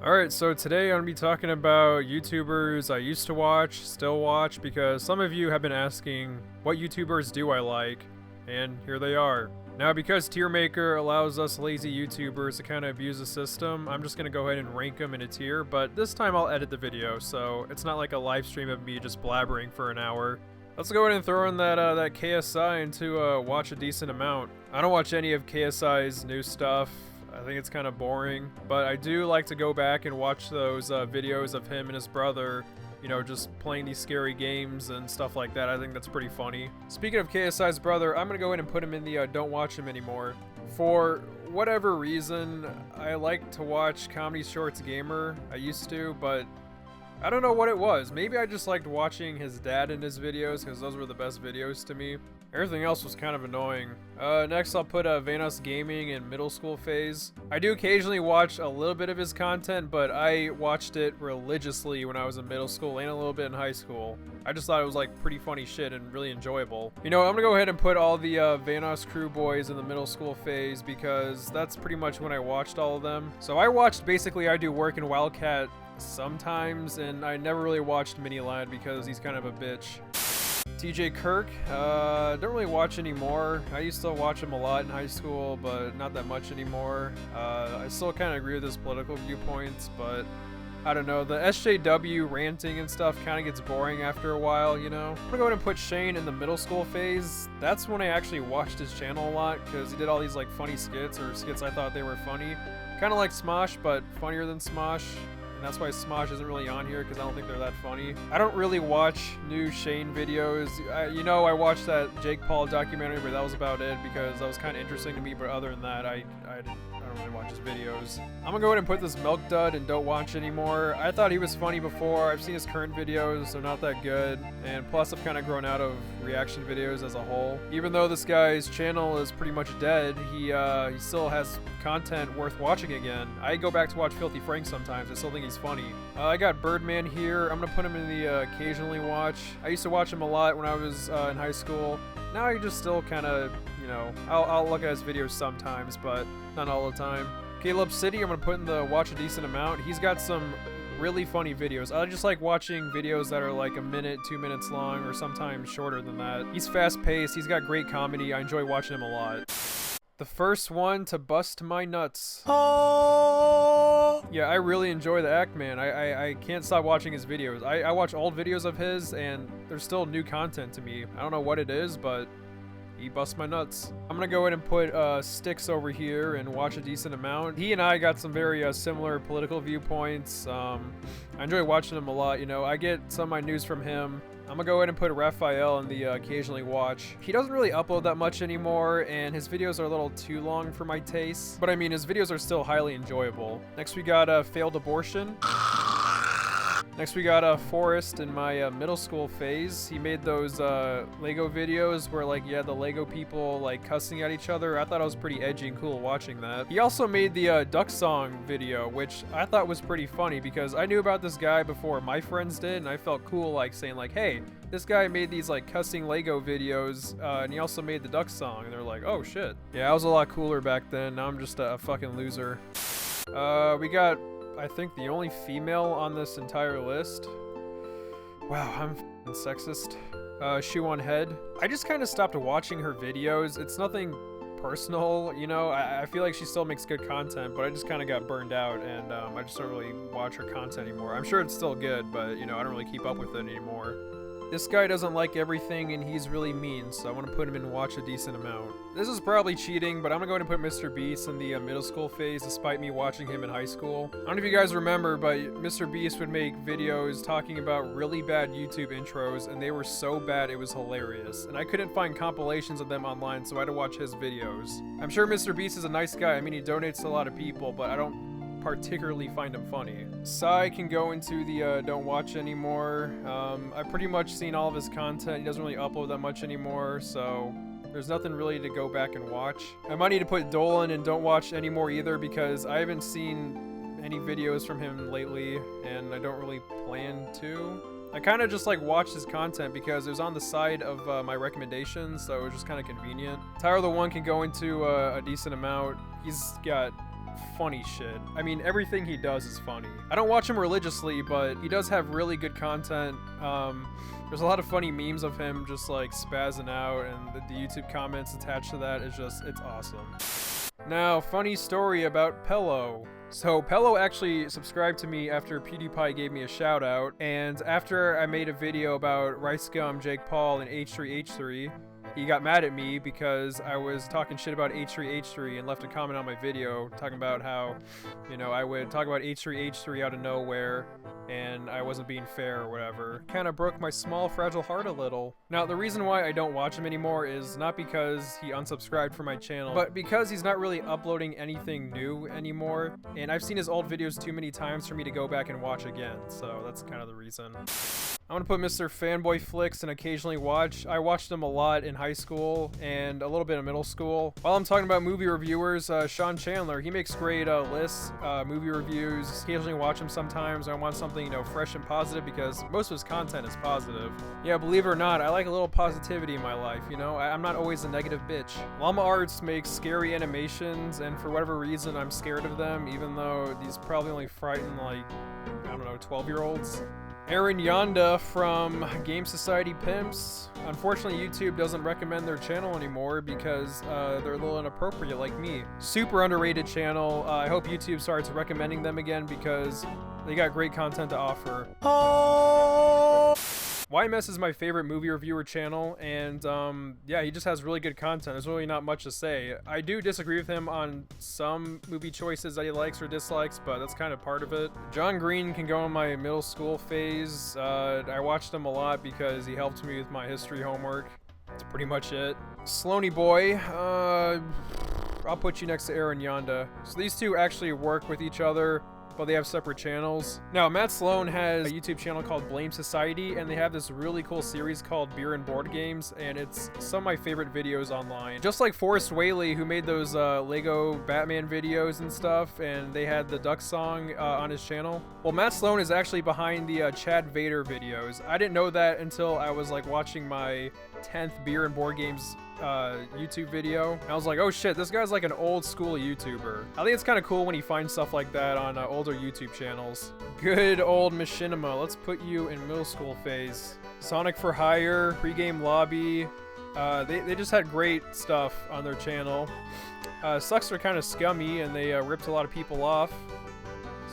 Alright, so today I'm going to be talking about YouTubers I used to watch, still watch, because some of you have been asking, what YouTubers do I like? And here they are. Now, because Tier Maker allows us lazy YouTubers to kind of abuse the system, I'm just going to go ahead and rank them in a tier, but this time I'll edit the video, so it's not like a live stream of me just blabbering for an hour. Let's go ahead and throw in that KSI into watch a decent amount. I don't watch any of KSI's new stuff. I think it's kind of boring, but I do like to go back and watch those videos of him and his brother, you know, just playing these scary games and stuff like that. I think that's pretty funny. Speaking of KSI's brother, I'm gonna go ahead and put him in the don't watch him anymore. For whatever reason, I like to watch Comedy Shorts Gamer. I used to, but I don't know what it was. Maybe I just liked watching his dad in his videos because those were the best videos to me. Everything else was kind of annoying. Next I'll put Vanos Gaming in middle school phase. I do occasionally watch a little bit of his content, but I watched it religiously when I was in middle school and a little bit in high school. I just thought it was like pretty funny shit and really enjoyable. You know, I'm gonna go ahead and put all the Vanos crew boys in the middle school phase because that's pretty much when I watched all of them. So I watched basically I Do Work in Wildcat sometimes, and I never really watched Mini Lad because he's kind of a bitch. TJ Kirk, don't really watch anymore. I used to watch him a lot in high school, but not that much anymore. I still kind of agree with his political viewpoints, but I don't know. The SJW ranting and stuff kind of gets boring after a while, you know? I'm gonna go ahead and put Shane in the middle school phase. That's when I actually watched his channel a lot, because he did all these like funny skits, or skits I thought they were funny. Kind of like Smosh, but funnier than Smosh. That's why Smosh isn't really on here, because I don't think they're that funny. I don't really watch new Shane videos. You know, I watched that Jake Paul documentary, but that was about it, because that was kind of interesting to me, but other than that, I don't really watch his videos. I'm gonna go ahead and put this Milk Dud and don't watch anymore. I thought he was funny before. I've seen his current videos, they're not that good, and plus I've kind of grown out of reaction videos as a whole. Even though this guy's channel is pretty much dead, he still has content worth watching again. I go back to watch Filthy Frank sometimes. I still think he's funny. I got Birdman here. I'm gonna put him in the occasionally watch. I used to watch him a lot when I was in high school. Now I just still kind of, you know, I'll look at his videos sometimes, but not all the time. Caleb City, I'm gonna put in the watch a decent amount. He's got some really funny videos. I just like watching videos that are like a minute, 2 minutes long, or sometimes shorter than that. He's fast-paced. He's got great comedy. I enjoy watching him a lot. The first one to bust my nuts. Oh. Yeah, I really enjoy the act, man. I can't stop watching his videos. I watch old videos of his, and there's still new content to me. I don't know what it is, but he busts my nuts. I'm gonna go ahead and put Sticks over here and watch a decent amount. He and I got some very similar political viewpoints. I enjoy watching him a lot, you know. I get some of my news from him. I'm gonna go ahead and put Raphael in the occasionally watch. He doesn't really upload that much anymore, and his videos are a little too long for my taste. But I mean, his videos are still highly enjoyable. Next we got Failed Abortion. Next we got Forrest in my middle school phase. He made those Lego videos where like you had the Lego people like cussing at each other. I thought it was pretty edgy and cool watching that. He also made the Duck Song video, which I thought was pretty funny because I knew about this guy before my friends did, and I felt cool like saying like, hey, this guy made these like cussing Lego videos, and he also made the Duck Song, and they're like, oh shit. Yeah, I was a lot cooler back then. Now I'm just a fucking loser. We got, I think, the only female on this entire list. Wow, I'm f***ing sexist. Shoe on Head. I just kind of stopped watching her videos. It's nothing personal, you know. I feel like she still makes good content, but I just kind of got burned out, and I just don't really watch her content anymore. I'm sure it's still good, but, you know, I don't really keep up with it anymore. This guy doesn't like everything, and he's really mean, so I want to put him in watch a decent amount. This is probably cheating, but I'm going to go ahead and put Mr. Beast in the middle school phase, despite me watching him in high school. I don't know if you guys remember, but Mr. Beast would make videos talking about really bad YouTube intros, and they were so bad it was hilarious. And I couldn't find compilations of them online, so I had to watch his videos. I'm sure Mr. Beast is a nice guy. I mean, he donates to a lot of people, but I don't particularly find him funny. Sai can go into the don't watch anymore. I've pretty much seen all of his content. He doesn't really upload that much anymore, so there's nothing really to go back and watch. I might need to put Dolan and don't watch anymore either, because I haven't seen any videos from him lately, and I don't really plan to. I kind of just like watched his content because it was on the side of my recommendations, so it was just kind of convenient. Tyler the One can go into a decent amount. He's got funny shit. I mean, everything he does is funny. I don't watch him religiously, but he does have really good content. There's a lot of funny memes of him just like spazzing out, and the YouTube comments attached to that is just, it's awesome. Now, funny story about Pello. So Pello actually subscribed to me after PewDiePie gave me a shout out, and after I made a video about Rice Gum, Jake Paul, and H3H3, he got mad at me because I was talking shit about H3H3 and left a comment on my video talking about how, you know, I would talk about H3H3 out of nowhere and I wasn't being fair or whatever. Kind of broke my small, fragile heart a little. Now, the reason why I don't watch him anymore is not because he unsubscribed from my channel, but because he's not really uploading anything new anymore, and I've seen his old videos too many times for me to go back and watch again, so that's kind of the reason. I'm gonna put Mr. Fanboy Flicks and occasionally watch. I watched him a lot in high school and a little bit in middle school. While I'm talking about movie reviewers, Sean Chandler, he makes great lists, movie reviews. Occasionally watch him sometimes. I want something, you know, fresh and positive because most of his content is positive. Yeah, believe it or not, I like a little positivity in my life, you know? I'm not always a negative bitch. Llama Arts makes scary animations, and for whatever reason, I'm scared of them, even though these probably only frighten, like, I don't know, 12-year-olds. Aaron Yonda from Game Society Pimps. Unfortunately, YouTube doesn't recommend their channel anymore because they're a little inappropriate like me. Super underrated channel. I hope YouTube starts recommending them again because they got great content to offer. YMS is my favorite movie reviewer channel, and yeah, he just has really good content. There's really not much to say. I do disagree with him on some movie choices that he likes or dislikes, but that's kind of part of it. John Green can go in my middle school phase. I watched him a lot because he helped me with my history homework. That's pretty much it. Sloany Boy, I'll put you next to Aaron Yonda. So these two actually work with each other, but they have separate channels. Now, Matt Sloan has a YouTube channel called Blame Society, and they have this really cool series called Beer and Board Games, and it's some of my favorite videos online. Just like Forrest Whaley, who made those Lego Batman videos and stuff, and they had the Duck song on his channel. Well, Matt Sloan is actually behind the Chad Vader videos. I didn't know that until I was like watching my 10th Beer and Board Games YouTube video. And I was like, oh shit, this guy's like an old school YouTuber. I think it's kind of cool when you find stuff like that on older YouTube channels. Good old Machinima. Let's put you in middle school phase. Sonic for Hire, Pregame Lobby. They just had great stuff on their channel. Sucks are kind of scummy and they ripped a lot of people off.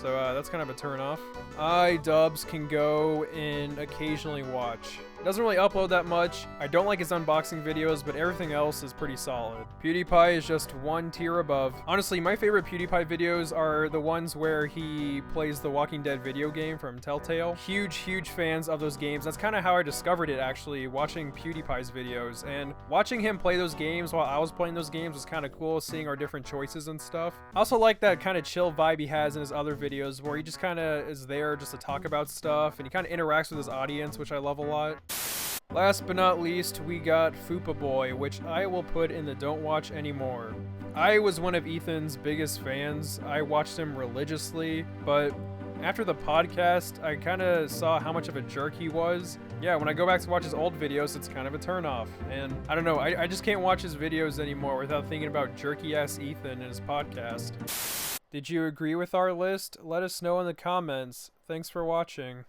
So that's kind of a turn off. iDubbbz can go and occasionally watch. Doesn't really upload that much. I don't like his unboxing videos, but everything else is pretty solid. PewDiePie is just one tier above. Honestly, my favorite PewDiePie videos are the ones where he plays the Walking Dead video game from Telltale. Huge fans of those games. That's kind of how I discovered it, actually, watching PewDiePie's videos. And watching him play those games while I was playing those games was kind of cool, seeing our different choices and stuff. I also like that kind of chill vibe he has in his other videos, where he just kind of is there just to talk about stuff, and he kind of interacts with his audience, which I love a lot. Last but not least, we got Fupa Boy, which I will put in the don't watch anymore. I was one of Ethan's biggest fans. I watched him religiously, but after the podcast, I kind of saw how much of a jerk he was. Yeah, when I go back to watch his old videos, it's kind of a turnoff. And I don't know, I just can't watch his videos anymore without thinking about jerky-ass Ethan and his podcast. Did you agree with our list? Let us know in the comments. Thanks for watching.